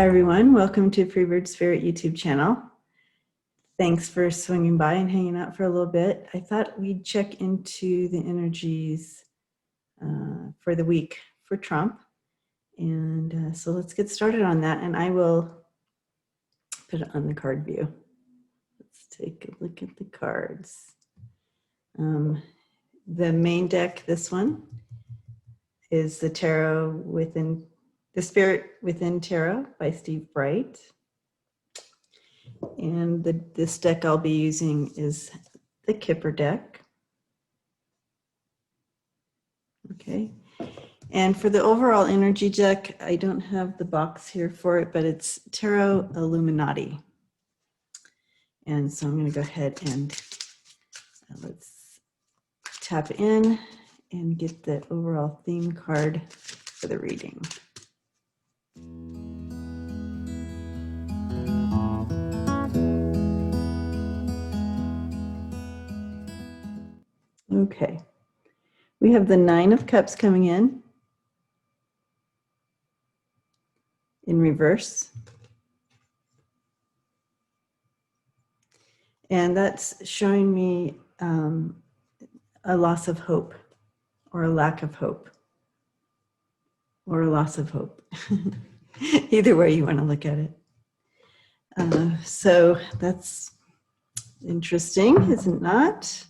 everyone, welcome to Freebird Spirit YouTube channel. Thanks for swinging by and hanging out for a little bit. I thought we'd check into the energies for the week for Trump. And so let's get started on that, and I will put it on the card view. Let's take a look at the cards. The main deck, this one, is the Spirit Within Tarot by Steve Bright. And this deck I'll be using is the Kipper deck. Okay. And for the overall energy deck, I don't have the box here for it, but it's Tarot Illuminati. And so I'm going to go ahead and let's tap in and get the overall theme card for the reading. Okay, we have the Nine of Cups coming in reverse. And that's showing me a loss of hope, or a lack of hope, or a loss of hope. Either way you want to look at it. So that's interesting, is it not?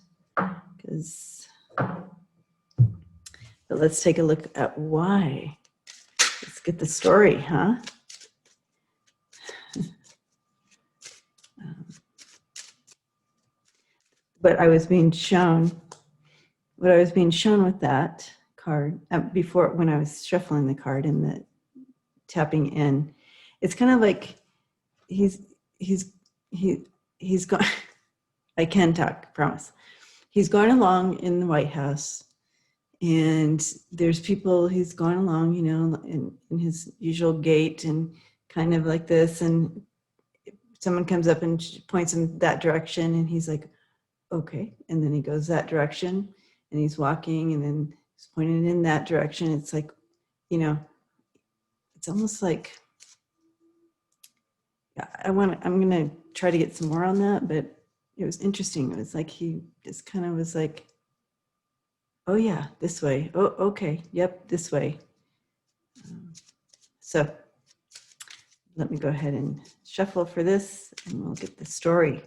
But let's take a look at why. Let's get the story, huh? What I was being shown with that card before, when I was shuffling the card and the tapping in, it's kind of like he's gone. I can talk, promise. He's gone along in the White House, and there's people, he's gone along, you know, in his usual gait and kind of like this, and someone comes up and points him that direction, and he's like, okay, and then he goes that direction, and he's walking, and then he's pointing in that direction. It's like, you know, it's almost like, I'm gonna try to get some more on that, but it was interesting. It was like he just kind of was like, oh yeah, this way. Oh, okay, yep, this way. So let me go ahead and shuffle for this, and we'll get the story.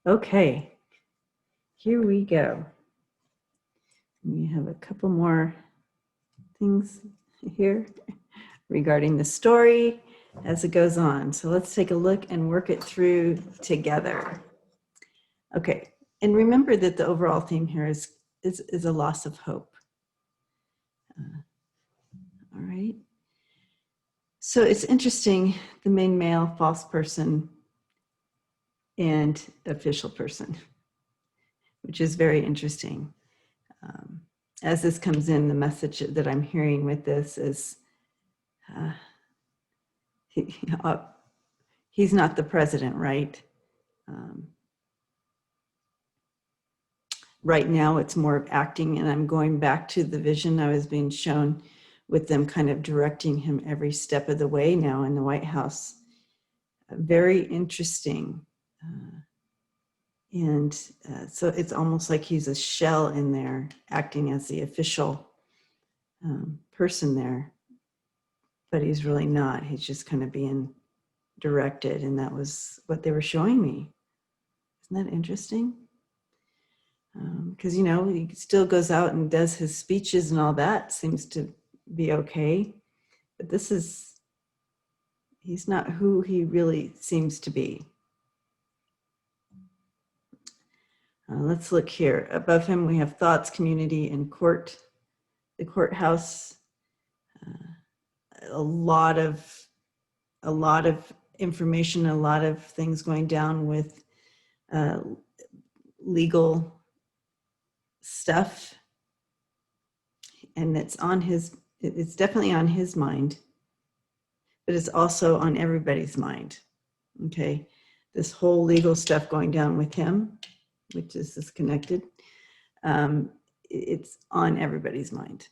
Okay, here we go. We have a couple more things here regarding the story as it goes on. So let's take a look and work it through together. Okay, and remember that the overall theme here is a loss of hope. All right. So it's interesting, the main male, false person, and official person, which is very interesting. As this comes in, the message that I'm hearing with this is he's not the president, right? Right now it's more of acting, and I'm going back to the vision I was being shown with them kind of directing him every step of the way now in the White House. Very interesting. So it's almost like he's a shell in there, acting as the official person there, but he's really not. He's just kind of being directed, and that was what they were showing me. Isn't that interesting? Because, you know, he still goes out and does his speeches and all that, seems to be okay, but he's not who he really seems to be. Let's look here. Above him, we have thoughts, community, and court. The courthouse. A lot of information, a lot of things going down with legal stuff, and it's definitely on his mind, but it's also on everybody's mind. Okay, this whole legal stuff going down with him, which is disconnected, it's on everybody's mind,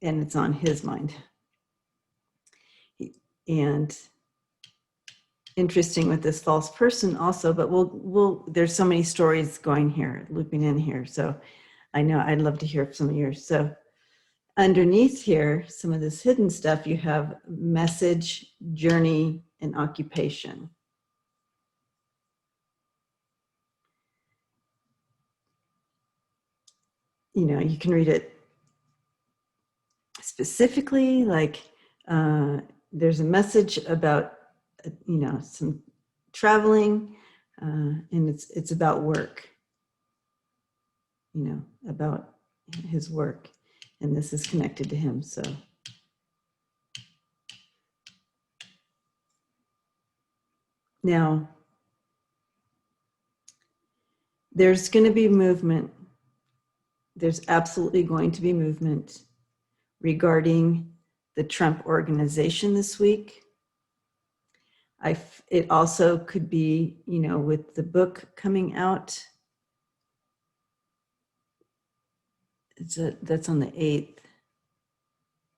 and it's on his mind. And interesting with this false person also, but there's so many stories going here, looping in here. So I know I'd love to hear some of yours. So underneath here, some of this hidden stuff, you have message, journey, and occupation. You know, you can read it specifically, like there's a message about, you know, some traveling, and it's about work, you know, about his work, and this is connected to him. So now there's going to be movement. There's absolutely going to be movement regarding the Trump organization this week. It also could be, you know, with the book coming out. That's on the 8th.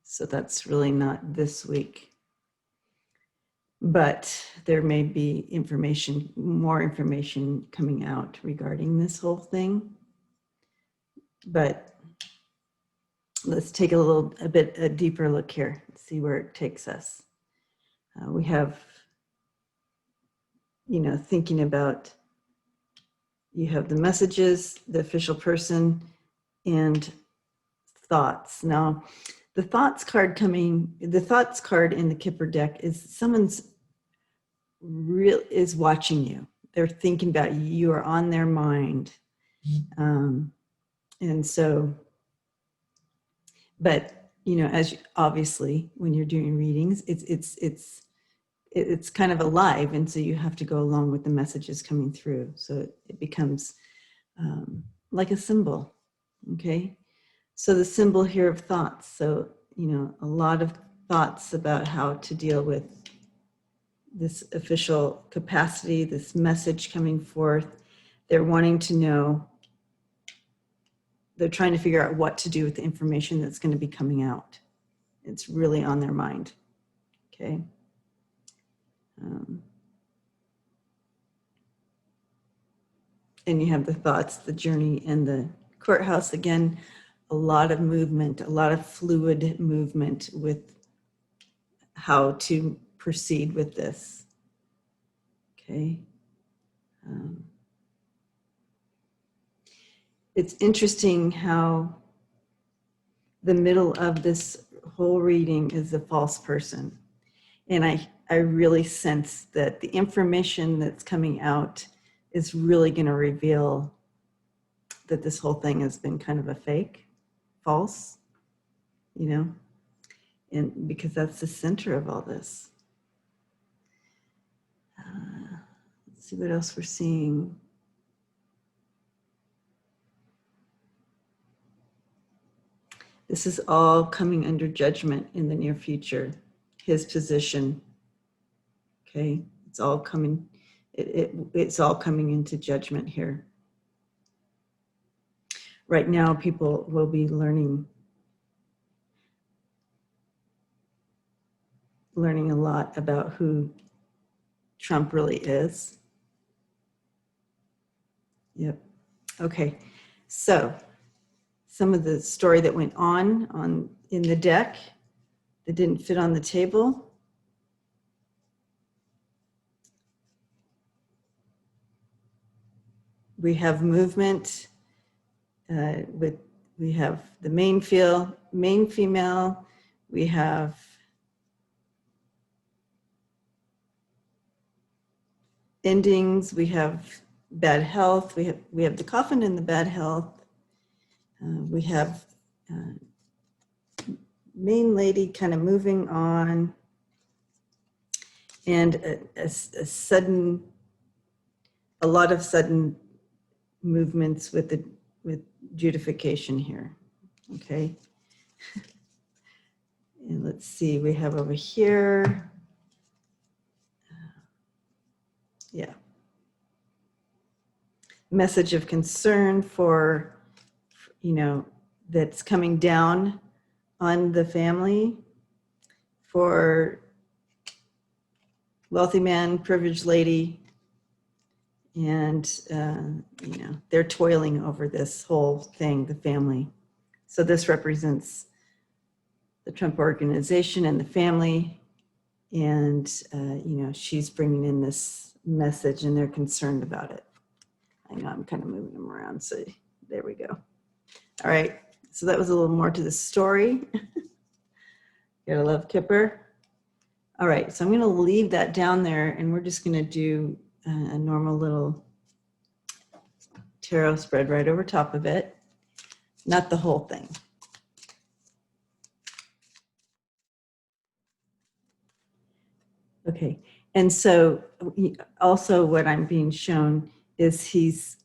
So that's really not this week. But there may be more information coming out regarding this whole thing. But let's take a deeper look here, see where it takes us. We have, you know, thinking about, you have the messages, the official person, and thoughts. Now, the thoughts card in the Kipper deck is someone's is watching you. They're thinking about you. You are on their mind. And so, but, you know, obviously when you're doing readings, it's kind of alive. And so you have to go along with the messages coming through. So it becomes like a symbol. Okay. So the symbol here of thoughts. So, you know, a lot of thoughts about how to deal with this official capacity, this message coming forth. They're wanting to know, they're trying to figure out what to do with the information that's going to be coming out. It's really on their mind. Okay. And you have the thoughts, the journey, and the courthouse. Again, a lot of movement, a lot of fluid movement with how to proceed with this. Okay. It's interesting how the middle of this whole reading is a false person. And I really sense that the information that's coming out is really going to reveal that this whole thing has been kind of a fake, false, you know, and because that's the center of all this. Let's see what else we're seeing. This is all coming under judgment in the near future, his position. Okay, it's all coming, it's all coming into judgment here. Right now, people will be learning a lot about who Trump really is. Yep. Okay. So some of the story that went on in the deck that didn't fit on the table. We have movement we have the main female, we have endings, we have bad health, we have the coffin and the bad health, we have main lady kind of moving on, and a sudden a lot of sudden movements with judification here. Okay. And let's see, we have over here. Yeah. Message of concern for, you know, that's coming down on the family for wealthy man, privileged lady, and, you know, they're toiling over this whole thing, the family. So this represents the Trump organization and the family, and, you know, she's bringing in this message and they're concerned about it. I know I'm kind of moving them around, so there we go. All right, so that was a little more to the story. Gotta love Kipper. All right, so I'm gonna leave that down there and we're just gonna do a normal little tarot spread right over top of it, not the whole thing. Okay, and so also what I'm being shown is he's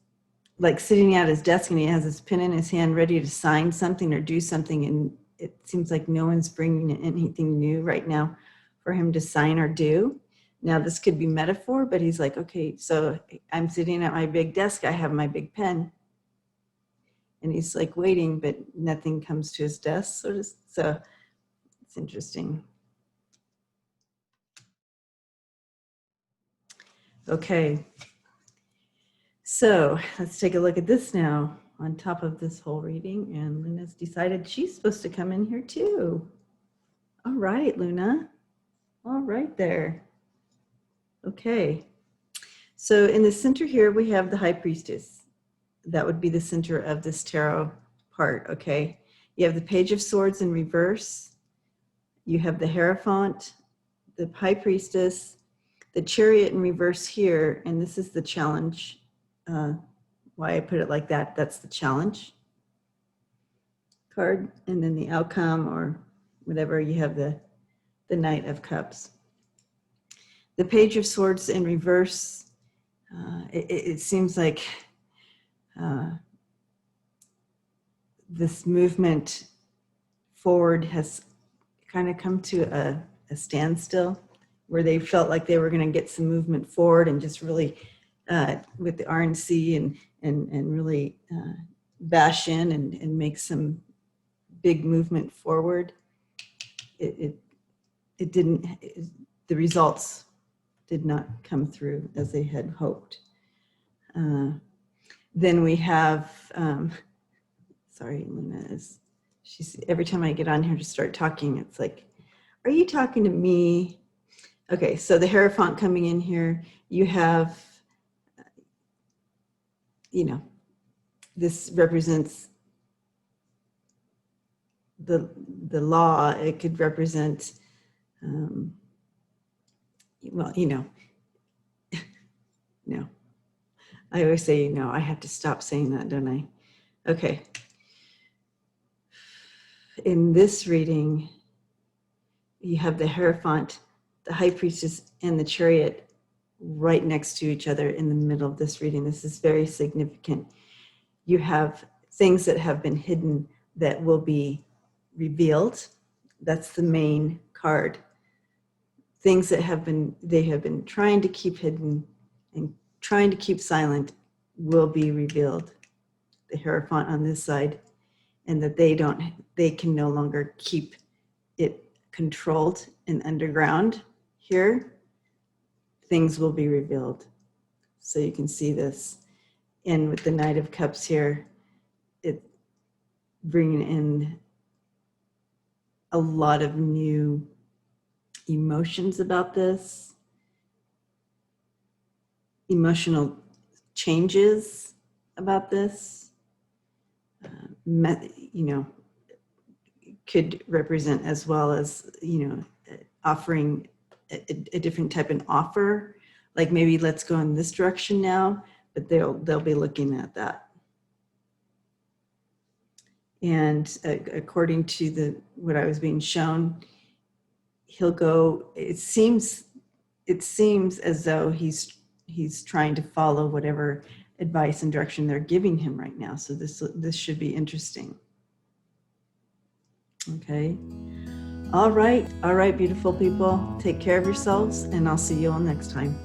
like sitting at his desk and he has his pen in his hand ready to sign something or do something, and it seems like no one's bringing in anything new right now for him to sign or do. Now this could be metaphor, but he's like, okay, so I'm sitting at my big desk, I have my big pen, and he's like waiting, but nothing comes to his desk, so it's interesting. Okay, so let's take a look at this now on top of this whole reading, and Luna's decided she's supposed to come in here too. All right, Luna. All right there. Okay. So in the center here, we have the High Priestess. That would be the center of this tarot part, okay? You have the Page of Swords in reverse. You have the Hierophant, the High Priestess, the Chariot in reverse here, and this is the challenge. Why I put it like that, that's the challenge card. And then the outcome or whatever, you have the Knight of Cups. The Page of Swords in reverse, it seems like this movement forward has kind of come to a standstill, where they felt like they were going to get some movement forward and just really with the RNC and really bash in and make some big movement forward. It didn't, the results did not come through as they had hoped. Then we have, sorry, Luna she's, every time I get on here to start talking, it's like, are you talking to me? Okay, so the Hierophant coming in here, you have, you know, this represents the law. It could represent, well, you know, no. I always say, you know, I have to stop saying that, don't I? Okay. In this reading, you have the Hierophant, the High Priestess, and the Chariot right next to each other in the middle of this reading. This is very significant. You have things that have been hidden that will be revealed. That's the main card. Things that they have been trying to keep hidden and trying to keep silent will be revealed. The Hierophant on this side, and that they can no longer keep it controlled and underground. Here, things will be revealed. So you can see this. And with the Knight of Cups here, it bringing in a lot of new emotions about this, emotional changes about this, you know, could represent as well as, you know, offering a different type of offer, like maybe let's go in this direction now, but they'll be looking at that. And according to what I was being shown, he'll go, it seems as though he's he's trying to follow whatever advice and direction they're giving him right now. So this should be interesting. Okay. All right, beautiful people. Take care of yourselves, and I'll see you all next time.